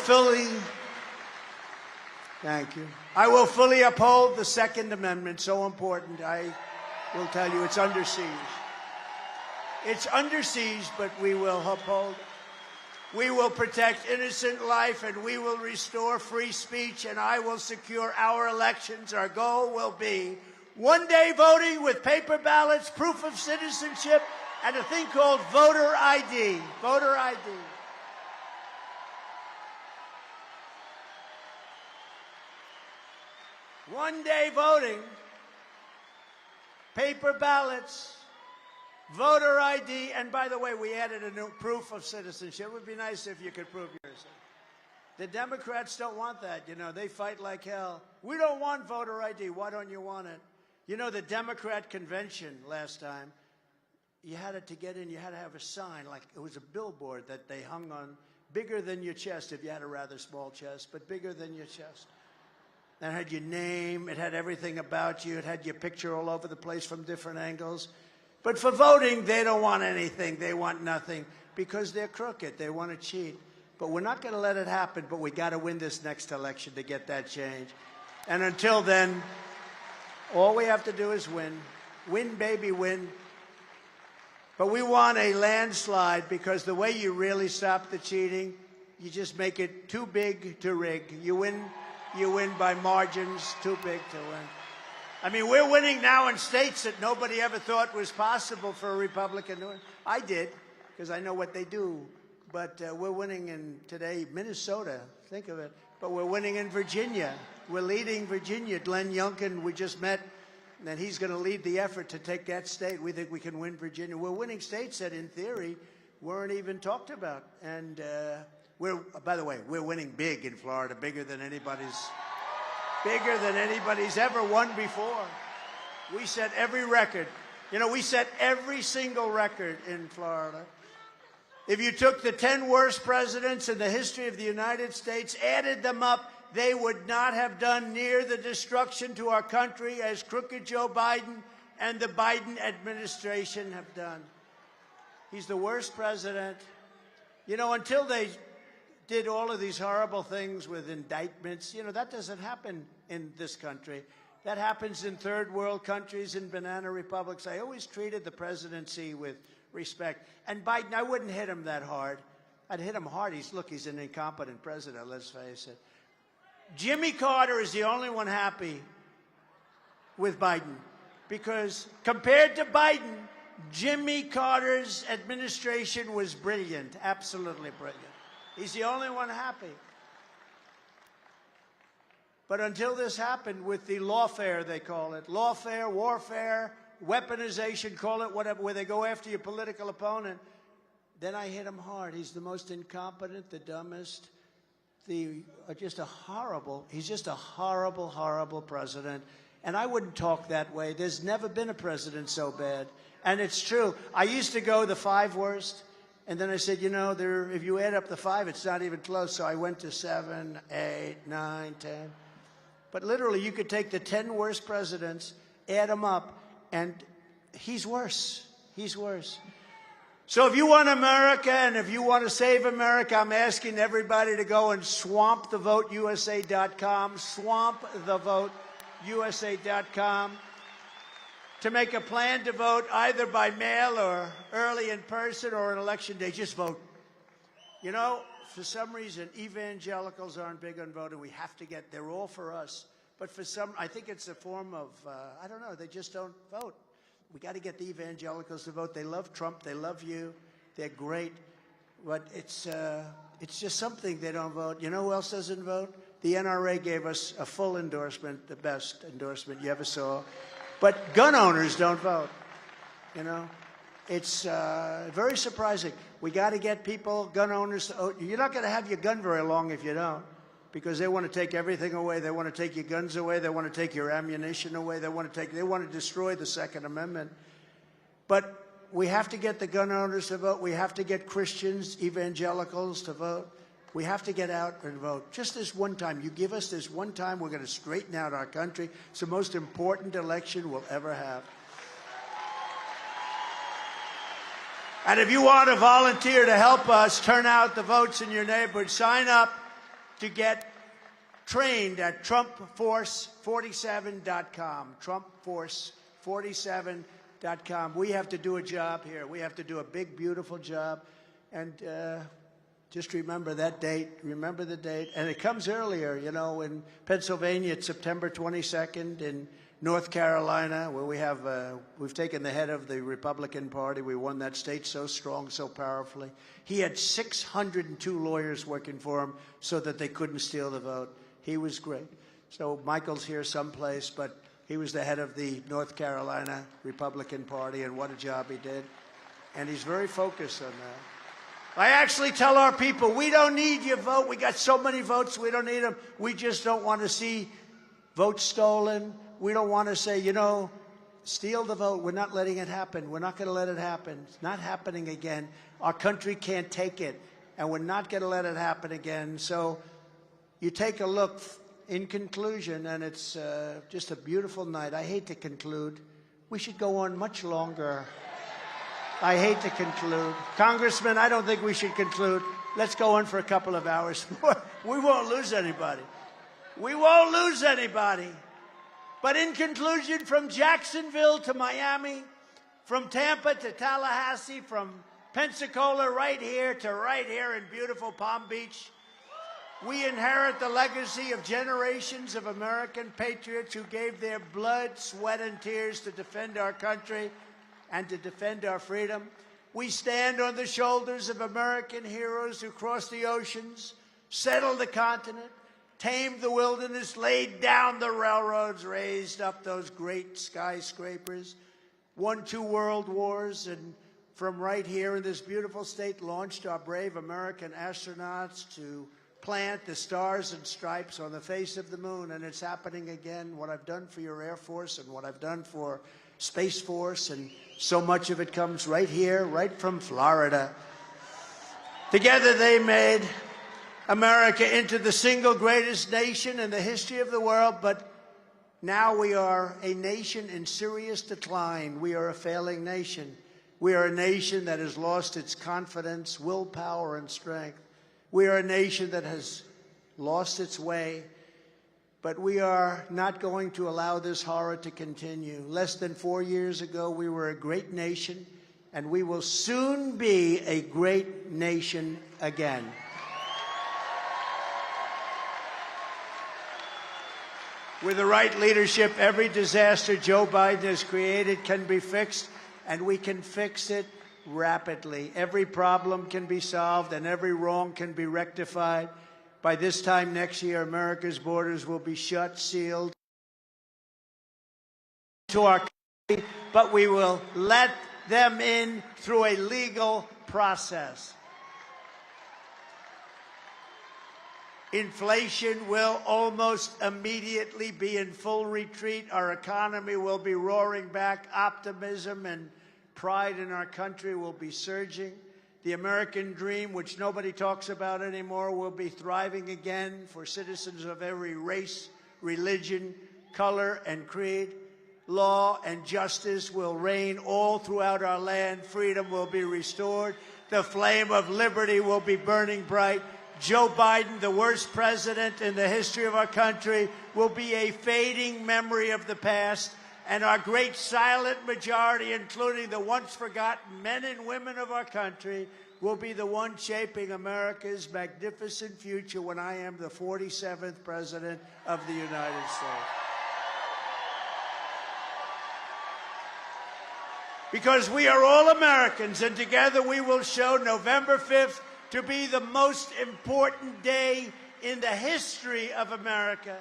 Thank you. I will fully uphold the Second Amendment. So important. I will tell you, it's under siege. It's under siege, but we will uphold. We will protect innocent life, and we will restore free speech, and I will secure our elections. Our goal will be one-day voting with paper ballots, proof of citizenship, and a thing called voter ID. Voter ID. One-day voting, paper ballots, voter ID, and by the way, we added a new proof of citizenship. It would be nice if you could prove yours. The Democrats don't want that. You know, they fight like hell. We don't want voter ID. Why don't you want it? You know, the Democrat convention last time, you had it to get in, you had to have a sign, like it was a billboard that they hung on, bigger than your chest if you had a rather small chest, but bigger than your chest. It had your name, it had everything about you, it had your picture all over the place from different angles. But for voting, they don't want anything, they want nothing, because they're crooked, they want to cheat. But we're not going to let it happen, but we got to win this next election to get that change. And until then, all we have to do is win. Win, baby, win. But we want a landslide, because the way you really stop the cheating, you just make it too big to rig. You win by margins too big to win. I mean, we're winning now in states that nobody ever thought was possible for a Republican to win. I did, because I know what they do. But we're winning in, today, Minnesota. Think of it. But we're winning in Virginia. We're leading Virginia. Glenn Youngkin, we just met, and he's going to lead the effort to take that state. We think we can win Virginia. We're winning states that, in theory, weren't even talked about. And by the way, we're winning big in Florida, bigger than anybody's ever won before. We set every record. You know, we set every single record in Florida. If you took the 10 worst presidents in the history of the United States, added them up, they would not have done near the destruction to our country as crooked Joe Biden and the Biden administration have done. He's the worst president. You know, until they did all of these horrible things with indictments, you know, that doesn't happen in this country. That happens in third world countries, in banana republics. I always treated the presidency with respect. And Biden, I wouldn't hit him that hard. I'd hit him hard. He's an incompetent president, let's face it. Jimmy Carter is the only one happy with Biden, because compared to Biden, Jimmy Carter's administration was brilliant, absolutely brilliant. He's the only one happy. But until this happened with the lawfare, they call it, lawfare, warfare, weaponization, call it whatever, where they go after your political opponent, then I hit him hard. He's the most incompetent, the dumbest, he's just a horrible, horrible president. And I wouldn't talk that way. There's never been a president so bad. And it's true. I used to go the 5 worst, and then I said, you know, if you add up the 5, it's not even close. So I went to 7, 8, 9, 10. But literally, you could take the 10 worst presidents, add them up, and he's worse. He's worse. So if you want America and if you want to save America, I'm asking everybody to go and swampthevoteusa.com, swampthevoteusa.com, to make a plan to vote either by mail or early in person or on election day. Just vote. You know, for some reason, evangelicals aren't big on voting. We have to get, they're all for us. But for some, I think it's a form of, I don't know, they just don't vote. We got to get the evangelicals to vote. They love Trump. They love you. They're great. But it's just something they don't vote. You know who else doesn't vote? The NRA gave us a full endorsement, the best endorsement you ever saw. But gun owners don't vote. You know, it's very surprising. We got to get people, gun owners, to vote. You're not going to have your gun very long if you don't, because they want to take everything away. They want to take your guns away. They want to take your ammunition away. They want to destroy the Second Amendment. But we have to get the gun owners to vote. We have to get Christians, evangelicals to vote. We have to get out and vote. Just this one time. You give us this one time, we're going to straighten out our country. It's the most important election we'll ever have. And if you want to volunteer to help us turn out the votes in your neighborhood, sign up to get trained at TrumpForce47.com. TrumpForce47.com. We have to do a job here. We have to do a big, beautiful job. And Just remember that date. Remember the date. And it comes earlier, you know, in Pennsylvania, it's September 22nd. In North Carolina, where we've taken the head of the Republican Party. We won that state so strong, so powerfully. He had 602 lawyers working for him so that they couldn't steal the vote. He was great. So Michael's here someplace, but he was the head of the North Carolina Republican Party, and what a job he did. And he's very focused on that. I actually tell our people, we don't need your vote. We got so many votes, we don't need them. We just don't want to see votes stolen. We don't want to say, you know, steal the vote. We're not letting it happen. We're not going to let it happen. It's not happening again. Our country can't take it, and we're not going to let it happen again. So you take a look in conclusion, and it's just a beautiful night. I hate to conclude. We should go on much longer. I hate to conclude. Congressman, I don't think we should conclude. Let's go on for a couple of hours more. We won't lose anybody. We won't lose anybody. But in conclusion, from Jacksonville to Miami, from Tampa to Tallahassee, from Pensacola right here in beautiful Palm Beach, we inherit the legacy of generations of American patriots who gave their blood, sweat, and tears to defend our country and to defend our freedom. We stand on the shoulders of American heroes who crossed the oceans, settled the continent, tamed the wilderness, laid down the railroads, raised up those great skyscrapers, won 2 world wars, and from right here in this beautiful state launched our brave American astronauts to plant the stars and stripes on the face of the moon. And it's happening again. What I've done for your Air Force and what I've done for Space Force, and so much of it comes right here, right from Florida. Together they made America into the single greatest nation in the history of the world, but now we are a nation in serious decline. We are a failing nation. We are a nation that has lost its confidence, willpower, and strength. We are a nation that has lost its way, but we are not going to allow this horror to continue. Less than 4 years ago, we were a great nation, and we will soon be a great nation again. With the right leadership, every disaster Joe Biden has created can be fixed, and we can fix it rapidly. Every problem can be solved, and every wrong can be rectified. By this time next year, America's borders will be shut, sealed to our country, but we will let them in through a legal process. Inflation will almost immediately be in full retreat. Our economy will be roaring back. Optimism and pride in our country will be surging. The American dream, which nobody talks about anymore, will be thriving again for citizens of every race, religion, color, and creed. Law and justice will reign all throughout our land. Freedom will be restored. The flame of liberty will be burning bright. Joe Biden, the worst president in the history of our country, will be a fading memory of the past. And our great silent majority, including the once forgotten men and women of our country, will be the one shaping America's magnificent future when I am the 47th President of the United States. Because we are all Americans, and together we will show November 5th to be the most important day in the history of America.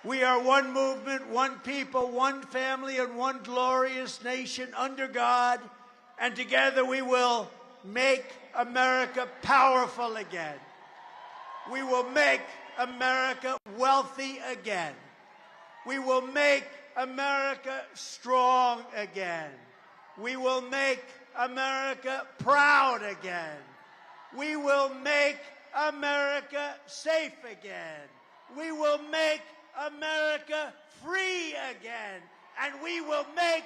We are one movement, one people, one family, and one glorious nation under God. And together we will make America powerful again. We will make America wealthy again. We will make America strong again. We will make America proud again. We will make America safe again. We will make America free again, and we will make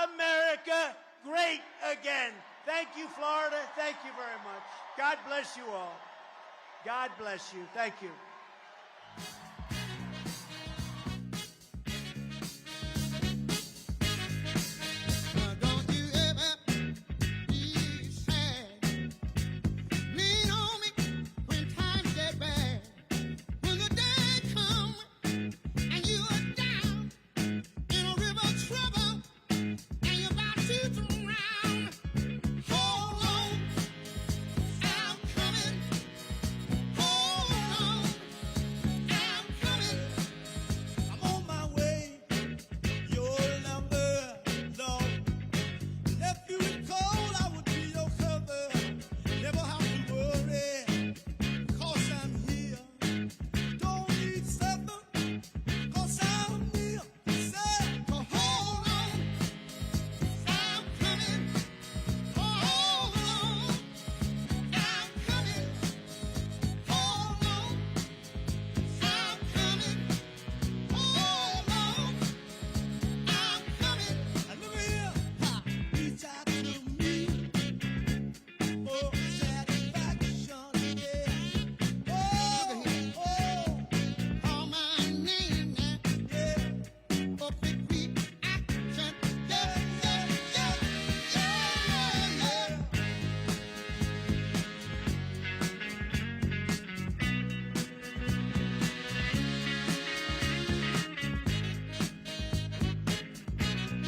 America great again. Thank you, Florida. Thank you very much. God bless you all. God bless you. Thank you.